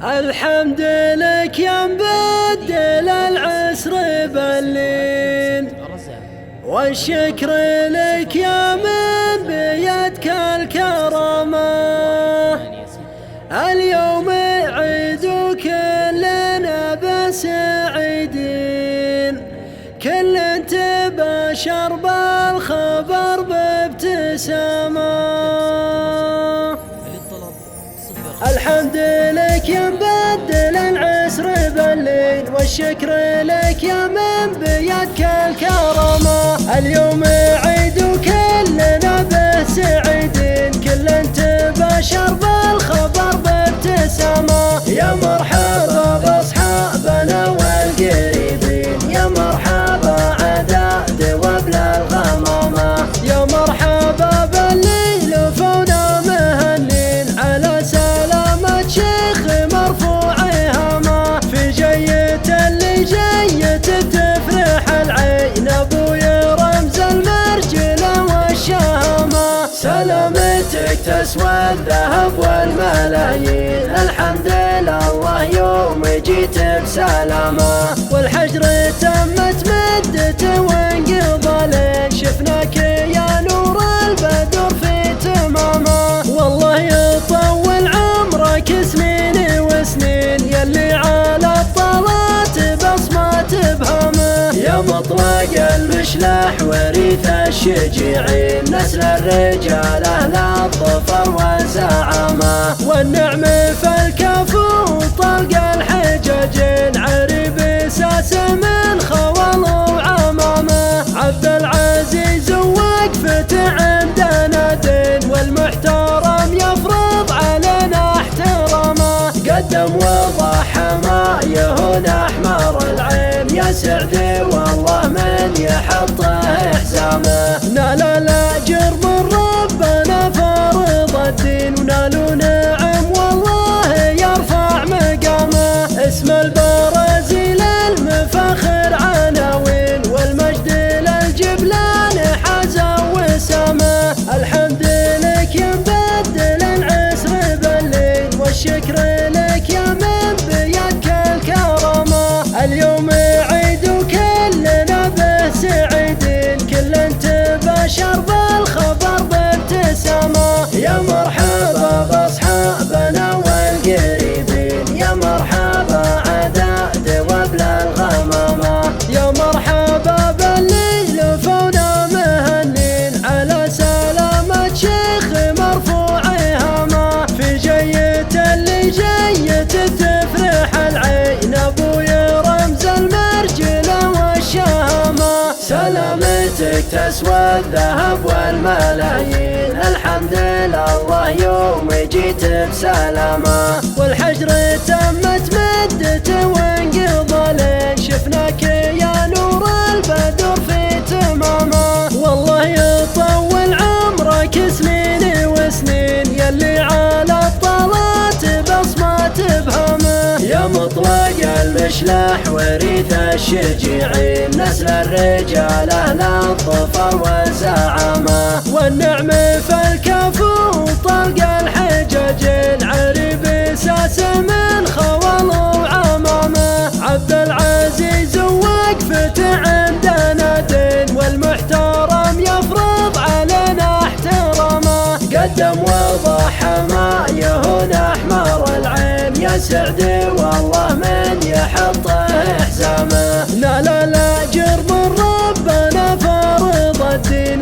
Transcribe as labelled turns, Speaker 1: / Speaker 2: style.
Speaker 1: الحمد لك يا مبدل العسر باللين، والشكر لك يا من بيدك الكرامة. اليوم عيد كلنا بسعيدين، كل تباشر بالخبر بابتسامة. الحمد لك يا مبدل العسر بالليل، والشكر لك يا من بيدك الكرامة. اليوم عيد كلنا به سعيدين، كل تباشر بالخبر بابتسامة. يا مرحبا باصحابنا والقريبين، يا مرحبا عداد وبلا الغمامة. يا مرحبا بالليل فونا مهنين، على سلامة شيخ مرفوع هامة. في جية اللي جية تفرح العين، ابوي رمز المرجلة والشهامة. سلامتك تسوى الذهب والملايين، الحمد لله يوم جيت بسلامة. والحجر تمت مدته وانقضى لين، شفناك يا نور البدر في تمامه. والله يطول عمرك سنين وسنين، يلي على الطلات بصمات بهامه. يا مطلق المشلح وريث الشجيعين، نسل الرجال اهل الظفر والزعامه. والنعم فالكف وطلق الحجاجين، عريب ساس من خوال وعمامه. عبد العزيز وقفته عندنا دين، والمحترم يفرض علينا احترامه. قدم وضحى ما يهون احمر العين، يا سعدي والله من يحطه حزامه. نال الاجر من ربنا فرض الدين، ونالوا نعم والله يرفع مقامه. اسم البرازيل المفاخر عناوين، والمجد للجبلان حازا وسامه. الحمد لك يا مبدل العسر بالليل، والشكر لك يا من بيدك الكرامة. اليوم عيد كلنا به سعيدين، كل تباشر بالخبر بابتسامة. يا مرحبا باصحابنا والقريبين، يا مرحبا عداد وبلا الغمامة. يا مرحبا بالليل فونا مهنين، على سلامة شيخ مرفوع هامة. في جية اللي جية تفرح العين، ابوي رمز المرجلة والشهامة. سلامتك تسوى الذهب والملايين، الحمد لله يوم جيت بسلامة. والحجر تمت مدته وانقضى لين، شفناك يا نور البدر في تمامه. والله يطول عمرك سنين وسنين، يلي على الطلات بصمات بهامه. يا مطلق المشلح وريث الشجيعين، نسل الرجال اهل الظفر والزعامه. والنعم فالكف وطلق الحجاجين، عريب ساس من خوال وعمامه. عبد العزيز وقفته عندنا دين، والمحترم يفرض علينا احترامه. قدم وضحى ما يهون احمر العين، يا سعدي والله من يحطه حزامه. نال الاجر من ربنا فرض الدين،